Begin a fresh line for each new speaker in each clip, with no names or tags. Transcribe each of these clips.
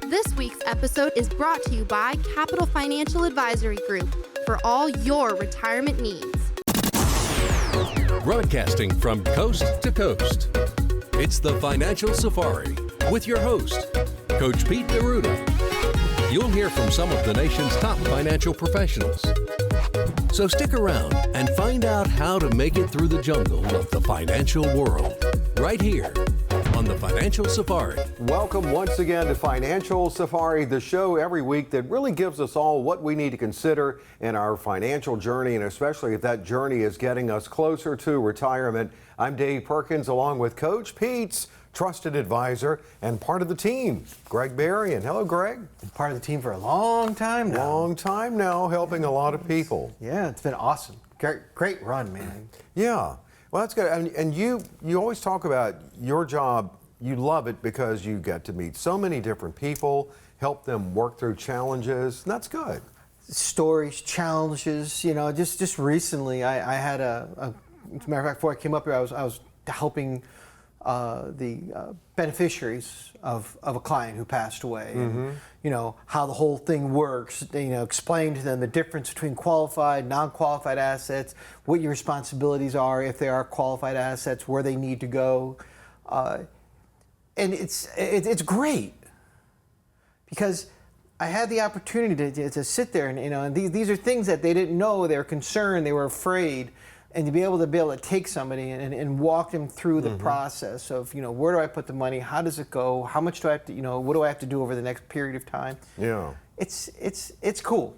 This week's episode is brought to you by Capital Financial Advisory Group for all your retirement needs.
Broadcasting from coast to coast, it's the Financial Safari with your host, Coach Pete D'Arruda. You'll hear from some of the nation's top financial professionals. So stick around and find out how to make it through the jungle of the financial world, right here on the Financial Safari.
Welcome once again to Financial Safari, the show every week that really gives us all what we need to consider in our financial journey, and especially if that journey is getting us closer to retirement. I'm Dave Perkins, along with Coach Pete's trusted advisor and part of the team, Gregg Berrian. Hello, Greg.
Been part of the team for a long time now.
Long time now, helping a lot of people.
Yeah, it's been awesome. Great run, man.
Yeah. Well, that's good. And you always talk about your job. You love it because you get to meet so many different people, help them work through challenges. And that's good.
Stories, challenges. You know, just recently, I had as a matter of fact, before I came up here, I was helping the beneficiaries of a client who passed away.
Mm-hmm.
And, you know, how the whole thing works, you know, explain to them the difference between qualified, non-qualified assets, what your responsibilities are if they are qualified assets, where they need to go. And it's great because I had the opportunity to sit there and, you know, and these are things that they didn't know, they were concerned, they were afraid. And to be able to take somebody and walk them through the process of, you know, where do I put the money? How does it go? How much do I have to, you know, what do I have to do over the next period of time?
Yeah.
It's cool.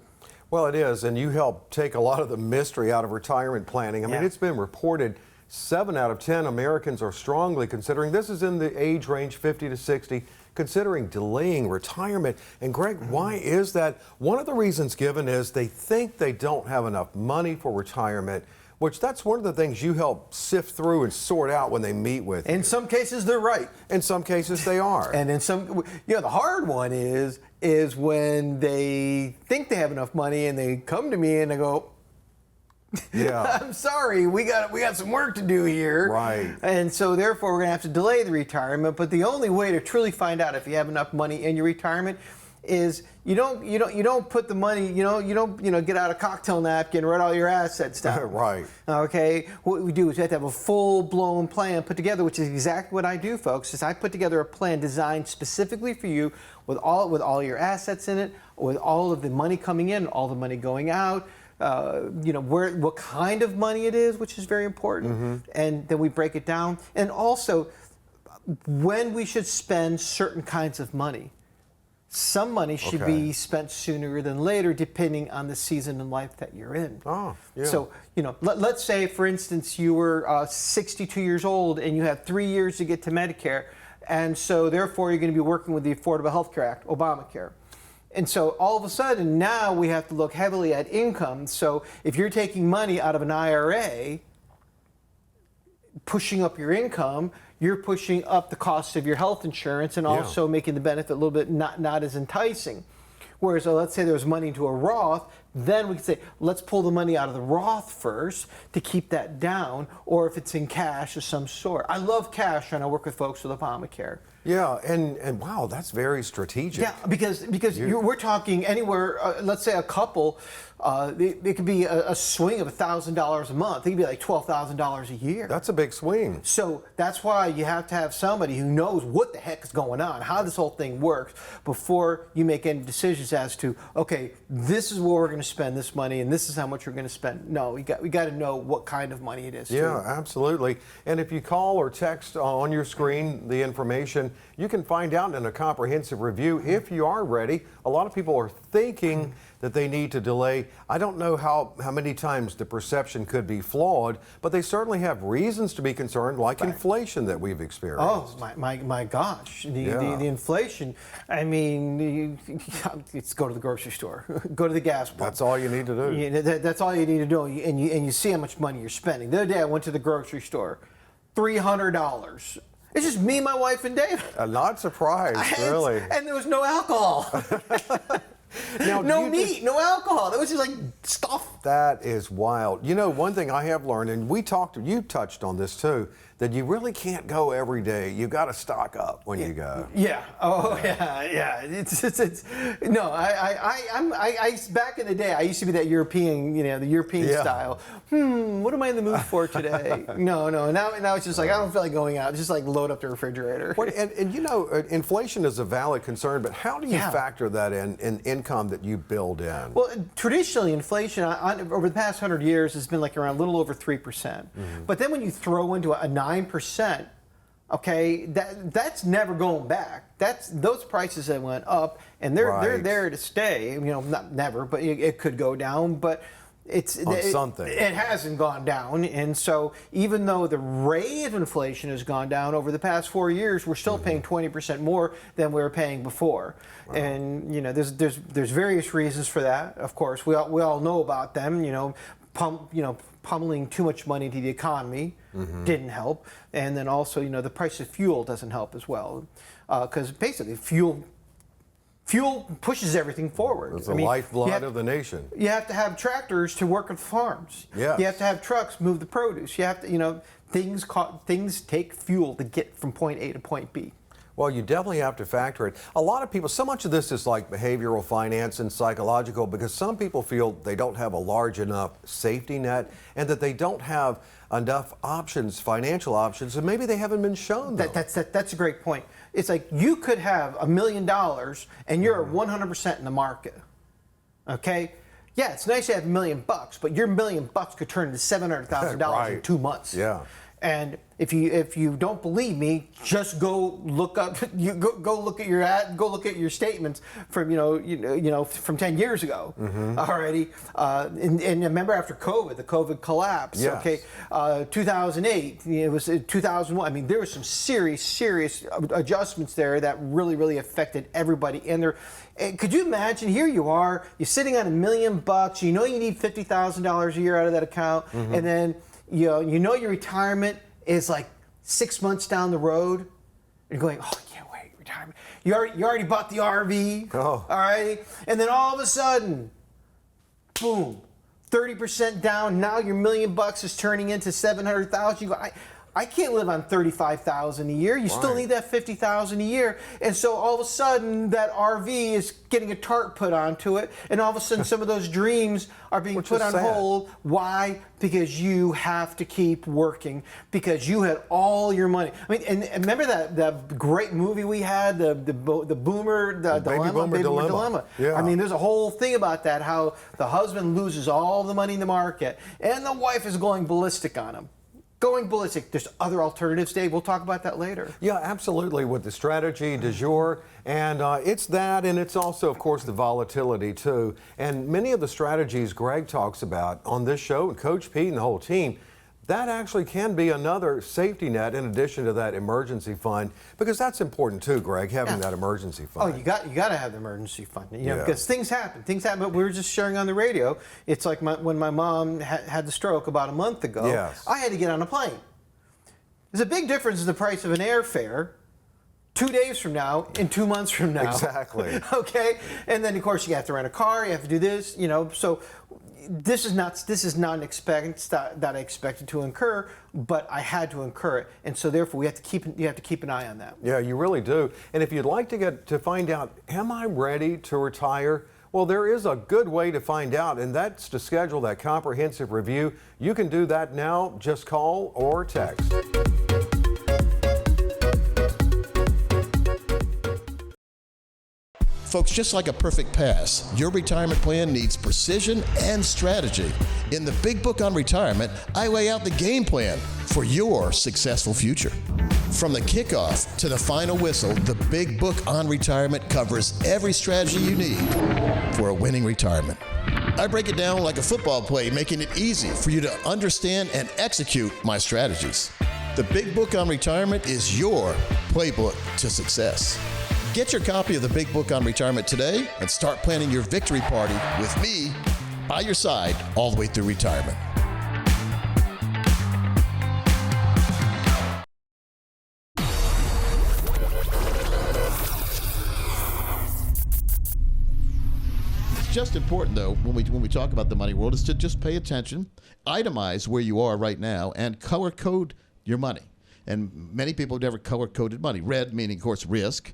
Well, it is. And you help take a lot of the mystery out of retirement planning. I mean, it's been reported 7 out of 10 Americans are strongly considering, this is in the age range 50 to 60, considering delaying retirement. And Greg, why is that? One of the reasons given is they think they don't have enough money for retirement, which that's one of the things you help sift through and sort out when they meet with you.
In some cases, they're right.
In some cases, they are.
And in some, you know, the hard one is when they think they have enough money and they come to me and they go,
yeah,
I'm sorry, we got some work to do here.
Right.
And so therefore, we're gonna have to delay the retirement. But the only way to truly find out if you have enough money in your retirement is you don't put the money, you don't get out a cocktail napkin, write all your assets down.
Right.
Okay. What we do is we have to have a full-blown plan put together, which is exactly what I do, folks. Is I put together a plan designed specifically for you with all your assets in it, with all of the money coming in, all the money going out. What kind of money it is, which is very important, and then we break it down, and also when we should spend certain kinds of money. Some money should be spent sooner than later, depending on the season in life that you're in.
Oh, yeah.
So, you know, let's say, for instance, you were 62 years old and you have 3 years to get to Medicare, and so therefore you're going to be working with the Affordable Health Care Act, Obamacare. And so all of a sudden now we have to look heavily at income. So if you're taking money out of an IRA, pushing up your income, you're pushing up the cost of your health insurance and also making the benefit a little bit not as enticing. Whereas, let's say there's money into a Roth, then we can say, let's pull the money out of the Roth first to keep that down, or if it's in cash of some sort. I love cash when I work with folks with Obamacare.
Yeah, and wow, that's very strategic.
Yeah, because we're talking anywhere, let's say a couple, it could be a swing of $1,000 a month. It could be like $12,000 a year.
That's a big swing.
So that's why you have to have somebody who knows what the heck is going on, how this whole thing works, before you make any decisions as to, okay, this is where we're going to spend this money and this is how much we're going to spend. No, we got to know what kind of money it is.
Yeah,
too.
absolutely. And if you call or text on your screen the information, you can find out in a comprehensive review if you are ready. A lot of people are thinking that they need to delay. I don't know how many times the perception could be flawed, but they certainly have reasons to be concerned, like inflation that we've experienced.
Oh, my gosh. The inflation. I mean, it's go to the grocery store, go to the gas pump.
That's all you need to do.
Yeah, that's all you need to do, and you see how much money you're spending. The other day I went to the grocery store, $300. It's just me, my wife, and Dave.
I'm not surprised, really.
And there was no alcohol.
Now,
no meat, no alcohol. It was just like stuff.
That is wild. You know, one thing I have learned, and you touched on this too, that you really can't go every day. You got to stock up when you go.
Yeah. Oh, yeah. It's no. I back in the day, I used to be that European, the European style. What am I in the mood for today? No. Now it's just like I don't feel like going out. Just like load up the refrigerator.
And inflation is a valid concern, but how do you factor that in income that you build in?
Well, traditionally, inflation over the past 100 years has been like around a little over 3%. But then when you throw into a 9%, okay, that's never going back. Those prices that went up, and they're there to stay. Not never, but it could go down. But it hasn't gone down, and so even though the rate of inflation has gone down over the past 4 years, we're still paying 20% more than we were paying before. Wow. And there's various reasons for that. Of course, we all know about them. Pummeling too much money into the economy didn't help, and then also the price of fuel doesn't help as well, because basically fuel pushes everything forward.
It's the lifeblood of the nation.
You have to have tractors to work at farms.
Yes.
You have to have trucks move the produce. You have to things take fuel to get from point A to point B.
Well, you definitely have to factor it. A lot of people, so much of this is like behavioral finance and psychological, because some people feel they don't have a large enough safety net and that they don't have enough options, financial options, and maybe they haven't been shown them.
That's a great point. It's like you could have $1 million and you're 100% in the market. Okay? Yeah, it's nice to have $1 million, but your $1 million could turn into $700,000 in 2 months.
Yeah.
And if you don't believe me, just go look up. Go look at your go look at your statements from from 10 years ago already. And remember after COVID, the COVID collapse.
Yes.
Okay, 2008. It was 2001. I mean, there were some serious adjustments there that really affected everybody. And could you imagine? Here you are, you're sitting on $1 million. You know you need $50,000 a year out of that account, and then your retirement is like 6 months down the road, and you're going, oh, I can't wait, retirement. You already bought the RV, all right? And then all of a sudden, boom, 30% down. Now your $1 million is turning into $700,000. You go, I can't live on $35,000 a year. You still need that $50,000 a year. And so all of a sudden that RV is getting a tarp put onto it, and all of a sudden some of those dreams are being put on hold. Why? Because you have to keep working, because you had all your money. I mean, and remember that great movie we had, the Boomer Dilemma.
Yeah.
I mean, there's a whole thing about that, how the husband loses all the money in the market and the wife is going ballistic on him. Going ballistic. There's other alternatives, Dave. We'll talk about that later.
Yeah, absolutely, with the strategy du jour. And it's that, and it's also, of course, the volatility, too. And many of the strategies Gregg talks about on this show, and Coach Pete and the whole team, that actually can be another safety net in addition to that emergency fund, because that's important, too, Gregg, having that emergency fund.
Oh, you got to have the emergency fund, because things happen. But we were just sharing on the radio. It's like when my mom had the stroke about a month ago.
Yes.
I had to get on a plane. There's a big difference in the price of an airfare 2 days from now and 2 months from now.
Exactly.
Okay? And then, of course, you have to rent a car. You have to do this, so this is not an expense that I expected to incur, but I had to incur it, and so therefore you have to keep an eye on that.
Yeah, you really do. And if you'd like to find out, am I ready to retire? Well, there is a good way to find out, and that's to schedule that comprehensive review. You can do that now. Just call or text.
Folks, just like a perfect pass, your retirement plan needs precision and strategy. In the Big Book on Retirement, I lay out the game plan for your successful future. From the kickoff to the final whistle, the Big Book on Retirement covers every strategy you need for a winning retirement. I break it down like a football play, making it easy for you to understand and execute my strategies. The Big Book on Retirement is your playbook to success. Get your copy of the Big Book on Retirement today and start planning your victory party with me by your side all the way through retirement. It's just important, though, when we talk about the money world, is to just pay attention, itemize where you are right now, and color code your money. And many people have never color-coded money. Red meaning, of course, risk.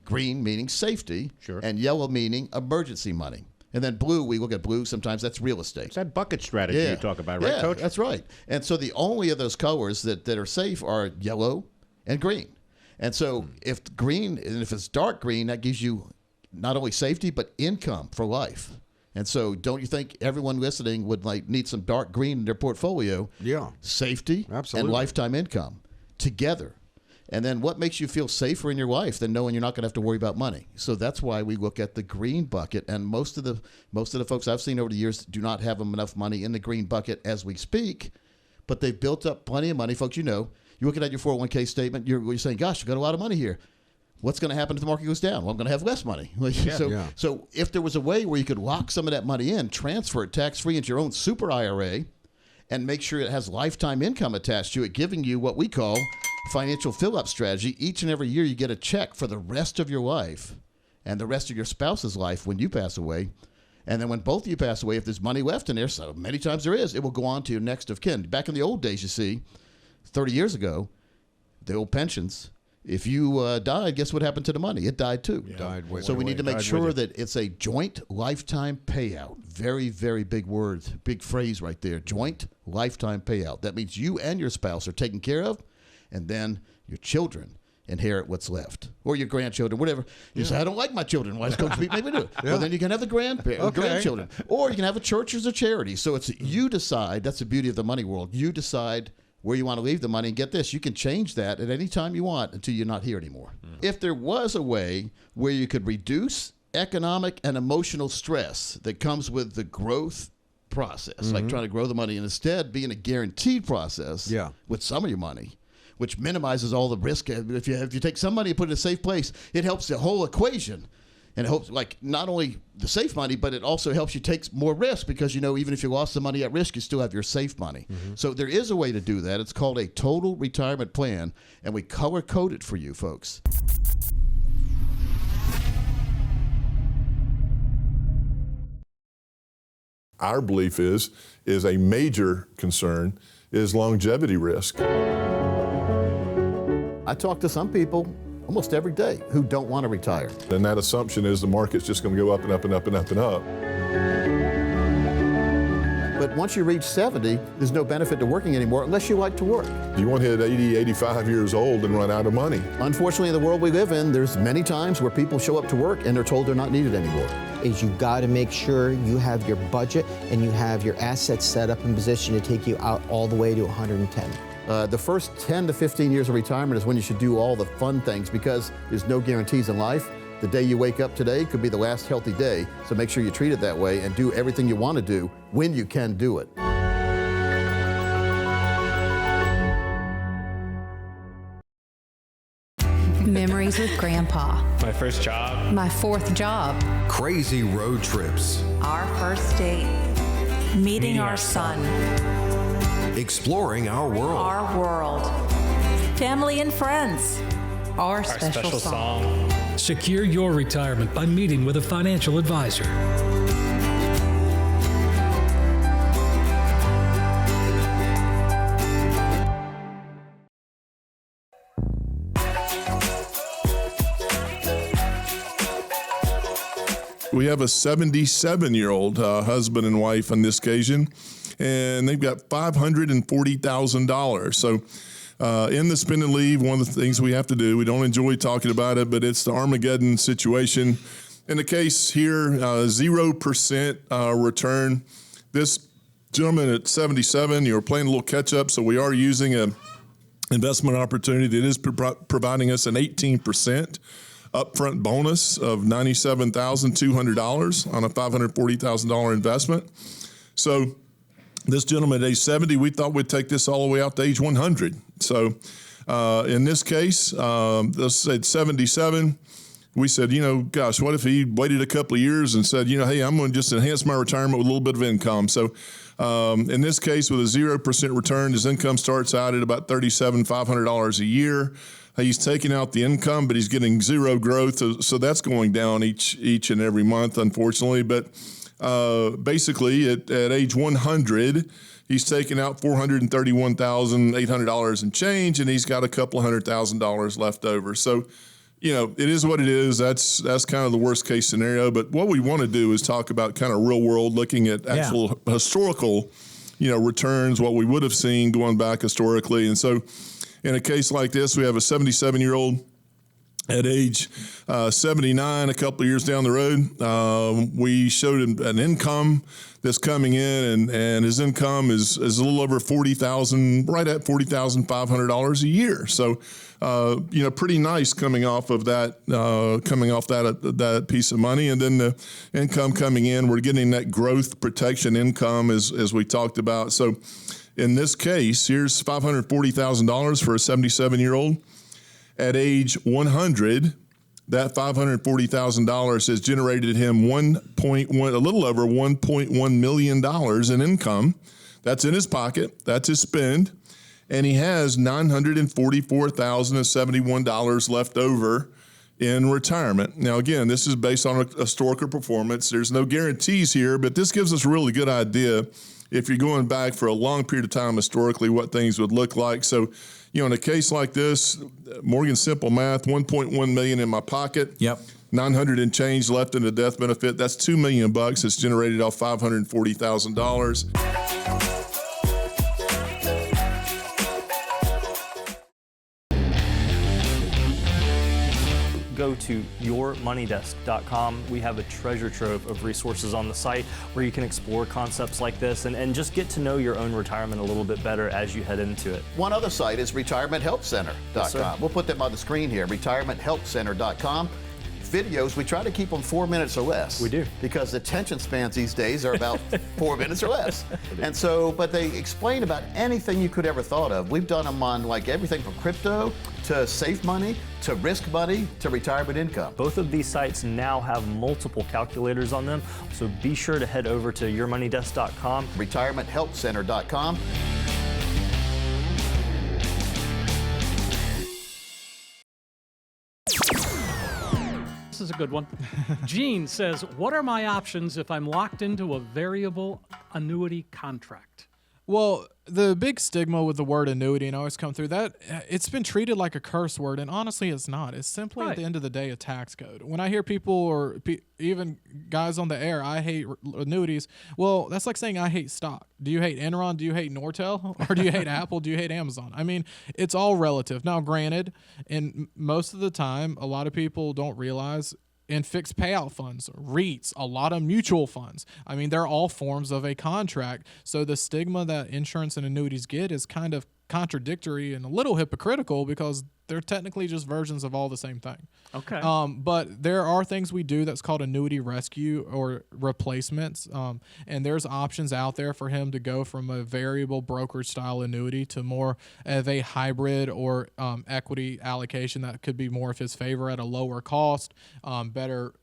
Green meaning safety.
Sure.
And yellow meaning emergency money. And then blue, we look at blue, sometimes that's real estate.
It's that bucket strategy you talk about, right, Coach?
That's right. And so the only of those colors that are safe are yellow and green. And so if green, and if it's dark green, that gives you not only safety, but income for life. And so don't you think everyone listening would need some dark green in their portfolio?
Yeah.
Safety
Absolutely.
and lifetime income together. And then what makes you feel safer in your life than knowing you're not going to have to worry about money? So that's why we look at the green bucket. And most of the folks I've seen over the years do not have enough money in the green bucket as we speak, but they've built up plenty of money. Folks, you're looking at your 401k statement, you're saying, gosh, I've got a lot of money here. What's going to happen if the market goes down? Well, I'm going to have less money. So if there was a way where you could lock some of that money in, transfer it tax-free into your own super IRA, and make sure it has lifetime income attached to it, giving you what we call financial fill-up strategy. Each and every year you get a check for the rest of your life and the rest of your spouse's life when you pass away. And then when both of you pass away, if there's money left in there, so many times there is, it will go on to your next of kin. Back in the old days, 30 years ago, the old pensions, if you died, guess what happened to the money? It died too.
Died
so we need to make sure that it's a joint lifetime payout. Very, very big word, big phrase right there. Joint lifetime payout. That means you and your spouse are taken care of, and then your children inherit what's left, or your grandchildren, whatever. You say, I don't like my children. Why does Coach Pete make me do it? Well, then you can have the grandchildren, or you can have a church as a charity. So it's you decide. That's the beauty of the money world. You decide where you want to leave the money, and get this, you can change that at any time you want until you're not here anymore. If there was a way where you could reduce economic and emotional stress that comes with the growth process, like trying to grow the money, and instead being a guaranteed process with some of your money, which minimizes all the risk. If you take some money and put it in a safe place, it helps the whole equation. And it helps, not only the safe money, but it also helps you take more risk because, even if you lost the money at risk, you still have your safe money. So there is a way to do that. It's called a total retirement plan, and we color-code it for you, folks.
Our belief is a major concern is longevity risk.
I talk to some people almost every day who don't want to retire.
And that assumption is the market's just going to go up and up and up and up and up.
But once you reach 70, there's no benefit to working anymore unless you like to work.
You won't hit 80, 85 years old and run out of money.
Unfortunately, in the world we live in, there's many times where people show up to work and they're told they're not needed anymore.
Is you got to make sure you have your budget and you have your assets set up in position to take you out all the way to 110.
The first 10 to 15 years of retirement is when you should do all the fun things because there's no guarantees in life. The day you wake up today could be the last healthy day, so make sure you treat it that way and do everything you want to do when you can do it.
Memories with Grandpa.
My first job.
My fourth job.
Crazy road trips.
Our first date. Meeting our son.
Exploring our world.
Our world. Family and friends.
Our special song.
Secure your retirement by meeting with a financial advisor.
We have a 77-year-old husband and wife on this occasion, and they've got $540,000. So in the spend and leave, one of the things we have to do, we don't enjoy talking about it, but it's the Armageddon situation. In the case here, 0% return. This gentleman at 77, you're playing a little catch up, so we are using an investment opportunity that is providing us an 18% upfront bonus of $97,200 on a $540,000 investment. So this gentleman at age 70, we thought we'd take this all the way out to age 100. So in this case, let's say 77, we said, gosh, what if he waited a couple of years and said, hey, I'm going to just enhance my retirement with a little bit of income. So in this case, with a 0% return, his income starts out at about $37,500 a year. He's taking out the income, but he's getting zero growth. So that's going down each and every month, unfortunately. But basically, at age 100, he's taken out $431,800 and change, and he's got a couple of $100,000 left over. So, it is what it is. That's kind of the worst case scenario. But what we want to do is talk about kind of real world, looking at actual historical, returns, what we would have seen going back historically. And so in a case like this, we have a 77-year-old at age 79, a couple of years down the road. We showed him an income that's coming in, and his income is a little over $40,000, right at $40,500 a year. So, pretty nice coming off that piece of money. And then the income coming in, we're getting that growth protection income as we talked about. So in this case, here's $540,000 for a 77-year-old. At age 100, that $540,000 has generated him a little over $1.1 million in income. That's in his pocket. That's his spend. And he has $944,071 left over in retirement. Now, again, this is based on a historical performance. There's no guarantees here, but this gives us a really good idea, if you're going back for a long period of time historically, what things would look like. So, in a case like this, Morgan simple math, $1.1 million in my pocket.
Yep.
900 and change left in the death benefit. That's $2 million bucks. It's generated off $540,000.
Go to yourmoneydesk.com. We have a treasure trove of resources on the site where you can explore concepts like this and just get to know your own retirement a little bit better as you head into it.
One other site is retirementhealthcenter.com.
Yes,
we'll put them on the screen here, retirementhealthcenter.com. Videos, we try to keep them 4 minutes or less.
We do.
Because attention spans these days are about 4 minutes or less. And so, but they explain about anything you could ever thought of. We've done them on like everything from crypto to safe money to risk money to retirement income.
Both of these sites now have multiple calculators on them, so be sure to head over to yourmoneydesk.com.
Retirementhealthcenter.com.
This is a good one. Gene says, what are my options if I'm locked into a variable annuity contract?
Well, the big stigma with the word annuity, and I always come through that, it's been treated like a curse word, and honestly it's not. It's simply at the end of the day a tax code. When I hear people or even guys on the air, I hate annuities, well, that's like saying I hate stock. Do you hate Enron? Do you hate Nortel? Or do you hate Apple? Do you hate Amazon? I mean, it's all relative. Now, granted, and most of the time, a lot of people don't realize in fixed payout funds, REITs, a lot of mutual funds. I mean, they're all forms of a contract. So the stigma that insurance and annuities get is kind of contradictory and a little hypocritical because they're technically just versions of all the same thing.
Okay.
But there are things we do that's called annuity rescue or replacements. And there's options out there for him to go from a variable brokerage style annuity to more of a hybrid or equity allocation that could be more of his favor at a lower cost, better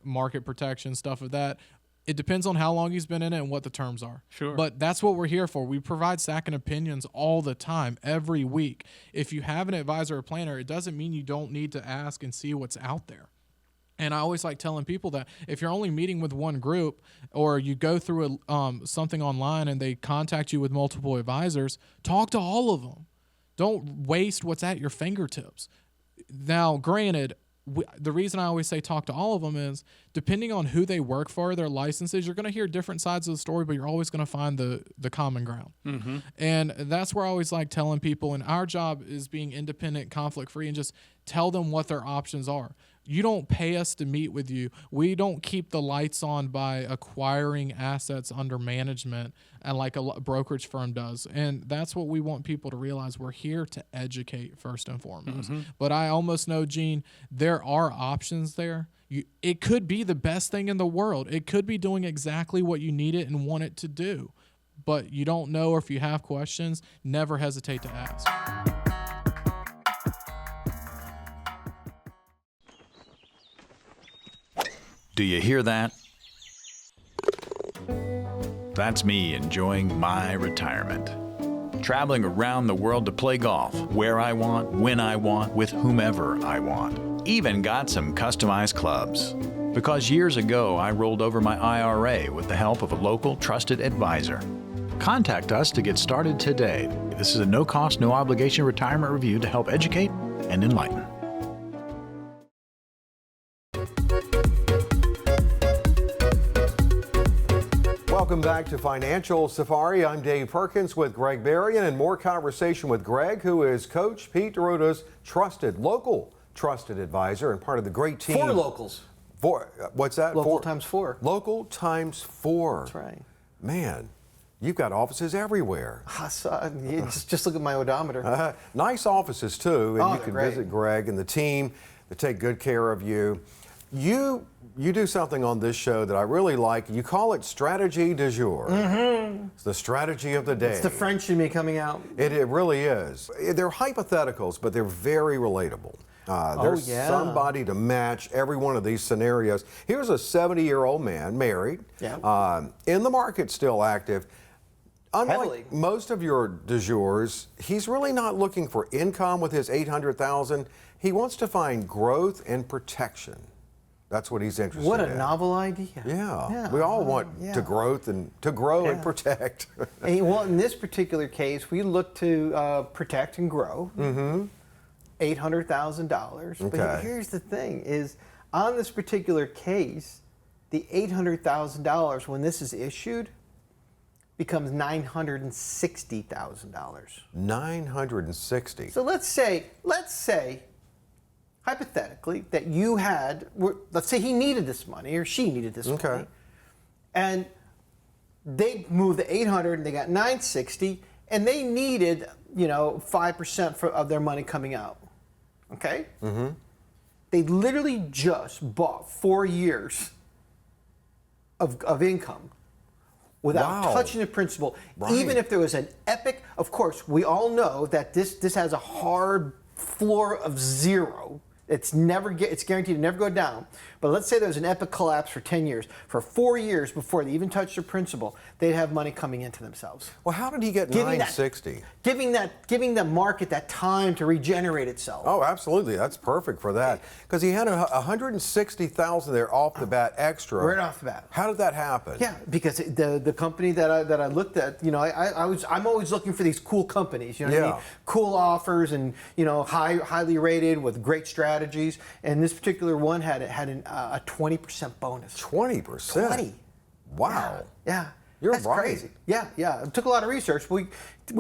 market protection, stuff of that. It depends on how long he's been in it and what the terms are.
Sure.
But that's what we're here for. We provide second opinions all the time, every week. If you have an advisor or planner, it doesn't mean you don't need to ask and see what's out there. And I always like telling people that if you're only meeting with one group or you go through something online and they contact you with multiple advisors, talk to all of them. Don't waste what's at your fingertips. Now, granted, the reason I always say talk to all of them is depending on who they work for, their licenses, you're going to hear different sides of the story, but you're always going to find the common ground.
Mm-hmm.
And that's where I always like telling people, and our job is being independent, conflict-free, and just tell them what their options are. You don't pay us to meet with you. We don't keep the lights on by acquiring assets under management and like a brokerage firm does. And that's what we want people to realize. We're here to educate first and foremost.
Mm-hmm.
But I almost know, Gene, there are options there. It could be the best thing in the world. It could be doing exactly what you need it and want it to do. But you don't know, or if you have questions, never hesitate to ask.
Do you hear that? That's me enjoying my retirement. Traveling around the world to play golf, where I want, when I want, with whomever I want. Even got some customized clubs. Because years ago, I rolled over my IRA with the help of a local trusted advisor. Contact us to get started today. This is a no-cost, no-obligation retirement review to help educate and enlighten.
Welcome back to Financial Safari. I'm Dave Perkins with Gregg Berrian, and more conversation with Gregg, who is Coach Pete D'Arruda's local trusted advisor and part of the great team.
4 locals.
What's that?
Local times 4.
Local times 4.
That's right.
Man, you've got offices everywhere.
Just look at my odometer.
Nice offices too, and you can
great.
visit Gregg and the team. They take good care of you. You do something on this show that I really like. You call it strategy du jour. Mm-hmm. It's the strategy of the day.
It's the French in me coming out.
It really is. They're hypotheticals, but they're very relatable. There's somebody to match every one of these scenarios. Here's a 70-year-old man, married, in the market, still active. Unlike most of your du jours, he's really not looking for income with his $800,000. He wants to find growth and protection. That's what he's interested in.
What a novel idea.
Yeah. We all want to grow and protect.
And, well, in this particular case, we look to protect and grow. Mm-hmm. $800,000.
Okay.
But here's the thing: is on this particular case, the $800,000 when this is issued becomes $960,000.
$960.
So let's say. Hypothetically, that you had, let's say he needed this money or she needed this money, and they moved the 800 and they got 960, and they needed 5% of their money coming out. Okay. Mm-hmm. They literally just bought 4 years of income without touching the principal. Right. Even if there was an epic, of course, we all know that this has a hard floor of 0. It's guaranteed to never go down. But let's say there was an epic collapse for 10 years. For 4 years before they even touched their principal, they'd have money coming into themselves.
Well, how did he get 960?
Giving the market that time to regenerate itself.
Oh, absolutely. That's perfect for that. Because he had $160,000 there off the bat extra.
Right off the bat.
How did that happen?
Yeah, because the company that I looked at, I'm always looking for these cool companies. You know what I mean? Cool offers and highly rated with great strategies. And this particular one had a 20% bonus.
20%.
20.
Wow.
Yeah.
That's
crazy. Yeah. It took a lot of research. We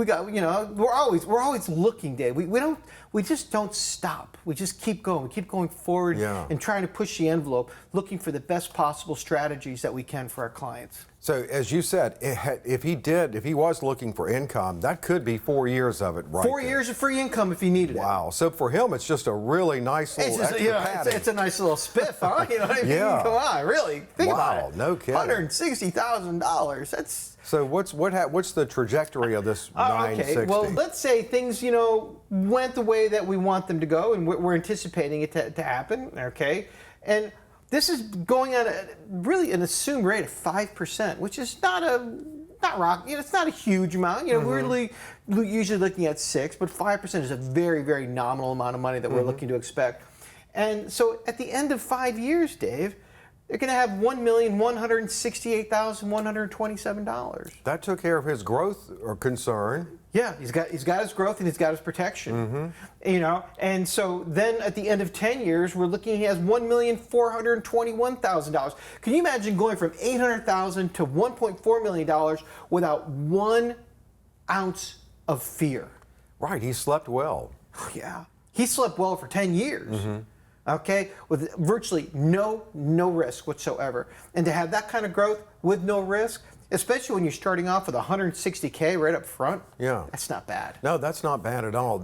got we're always looking, Dave. We just don't stop. We just keep going. We keep going forward and trying to push the envelope, looking for the best possible strategies that we can for our clients.
So as you said, if he was looking for income, that could be 4 years of it, right?
4 years of free income if he needed it.
Wow. So for him, it's just a really nice little extra padding.
It's a nice little spiff, huh? You know what I mean?
Yeah.
Come on, really? Think about it.
No kidding.
$160,000. That's.
So what's the trajectory of this 960?
Okay. Well, let's say things went the way that we want them to go, and we're anticipating it to happen. Okay, and this is going at really an assumed rate of 5%, which is it's not a huge amount. We're really usually looking at 6%, but 5% is a very, very nominal amount of money that we're looking to expect. And so at the end of 5 years, Dave, they're going to have $1,168,127.
That took care of his growth or concern.
Yeah, he's got his growth and he's got his protection. Mm-hmm. And so then at the end of 10 years, we're looking, he has $1,421,000. Can you imagine going from $800,000 to $1.4 million without 1 ounce of fear?
Right, he slept well.
Yeah, he slept well for 10 years. Mm-hmm. Okay, with virtually no risk whatsoever. And to have that kind of growth with no risk, especially when you're starting off with $160K right up front, that's not bad.
No, that's not bad at all.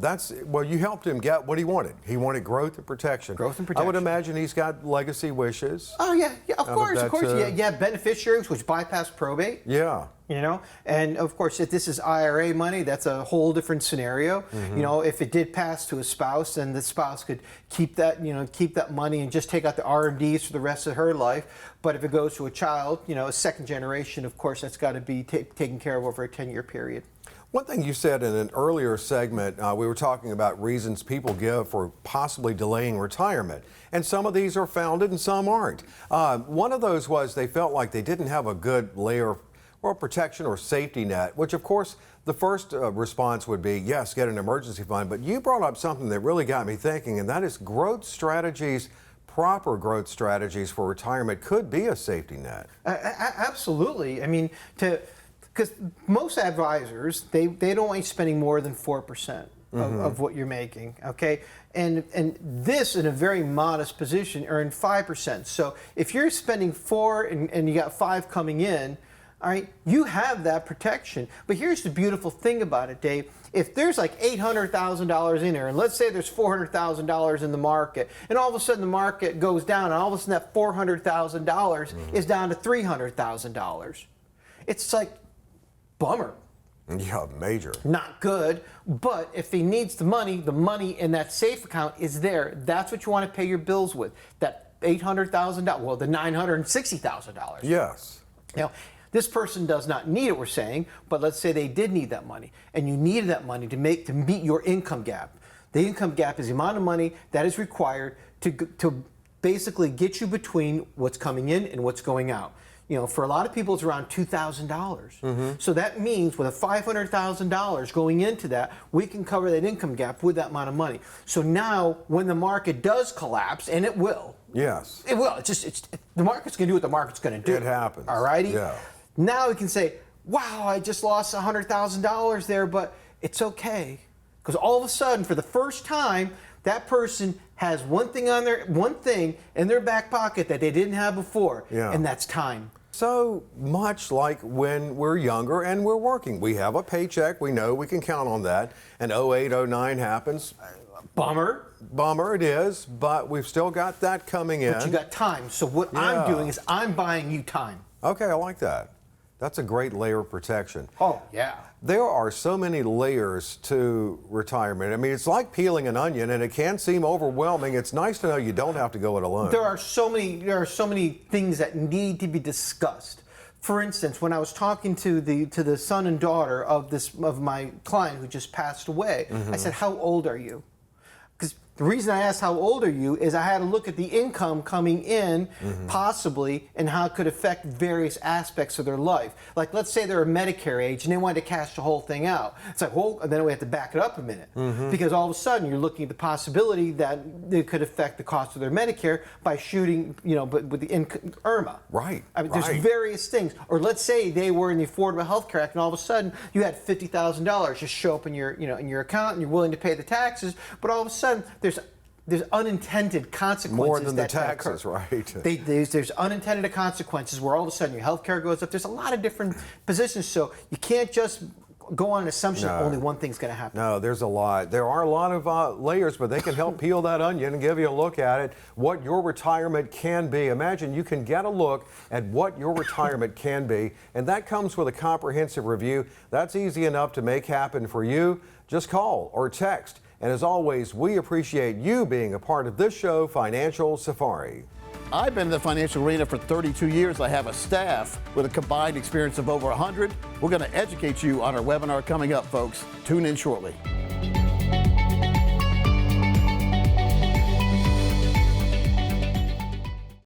You helped him get what he wanted. He wanted growth and protection.
Growth and protection.
I would imagine he's got legacy wishes.
Oh, yeah, of course. You have beneficiaries which bypass probate.
Yeah.
And of course, if this is IRA money, that's a whole different scenario. Mm-hmm. If it did pass to a spouse, then the spouse could keep that money and just take out the RMDs for the rest of her life. But if it goes to a child, a second generation, of course, that's got to be taken care of over a 10-year period.
One thing you said in an earlier segment, we were talking about reasons people give for possibly delaying retirement. And some of these are founded and some aren't. One of those was they felt like they didn't have a good layer Well, protection or safety net, which of course the first response would be, yes, get an emergency fund. But you brought up something that really got me thinking, and that is growth strategies. Proper growth strategies for retirement could be a safety net.
Absolutely. I mean, because most advisors, they don't want you spending more than 4% of what you're making, okay? And this, in a very modest position, earn 5%. So if you're spending 4 and you got 5 coming in, all right, you have that protection. But here's the beautiful thing about it, Dave. If there's like $800,000 in there, and let's say there's $400,000 in the market, and all of a sudden the market goes down, and all of a sudden that $400,000 is down to $300,000. It's like, bummer.
Yeah, major.
Not good, but if he needs the money in that safe account is there. That's what you want to pay your bills with. That $800,000, well, the $960,000.
Yes.
Now, this person does not need it, we're saying, but let's say they did need that money, and you needed that money to meet your income gap. The income gap is the amount of money that is required to basically get you between what's coming in and what's going out. You know, for a lot of people, it's around $2,000. So that means with a $500,000 going into that, we can cover that income gap with that amount of money. So now, when the market does collapse, and it will.
Yes.
It will. The market's going to do what the market's going to do.
It happens.
All righty?
Yeah.
Now we can say, wow, I just lost $100,000 there, but it's okay. Because all of a sudden, for the first time, that person has one thing in their back pocket that they didn't have before, and that's time.
So much like when we're younger and we're working. We have a paycheck, we know we can count on that, and 08, 09 happens.
Bummer.
Bummer it is, but we've still got that coming in.
But you got time, so what I'm doing is I'm buying you time.
Okay, I like that. That's a great layer of protection.
Oh, yeah.
There are so many layers to retirement. I mean, it's like peeling an onion, and it can seem overwhelming. It's nice to know you don't have to go it alone.
There are so many things that need to be discussed. For instance, when I was talking to the son and daughter of my client who just passed away, I said, "How old are you?" Because the reason I asked how old are you is I had to look at the income coming in, possibly, and how it could affect various aspects of their life. Like, let's say they're a Medicare age and they wanted to cash the whole thing out. It's like, well, then we have to back it up a minute. Because all of a sudden you're looking at the possibility that it could affect the cost of their Medicare by shooting, but with the IRMA.
Right.
I mean, there's various things. Or let's say they were in the Affordable Health Care Act and all of a sudden you had $50,000 just show up in your account and you're willing to pay the taxes, but all of a sudden there's unintended consequences.
More than
that
the taxes,
occur.
right?
There's unintended consequences where all of a sudden your health care goes up. There's a lot of different positions, so you can't just go on an assumption that only one thing's going to happen.
No, there's a lot. There are a lot of layers, but they can help peel that onion and give you a look at it, what your retirement can be. Imagine you can get a look at what your retirement can be, and that comes with a comprehensive review. That's easy enough to make happen for you. Just call or text. And as always, we appreciate you being a part of this show, Financial Safari.
I've been in the financial arena for 32 years. I have a staff with a combined experience of over 100. We're going to educate you on our webinar coming up, folks. Tune in shortly.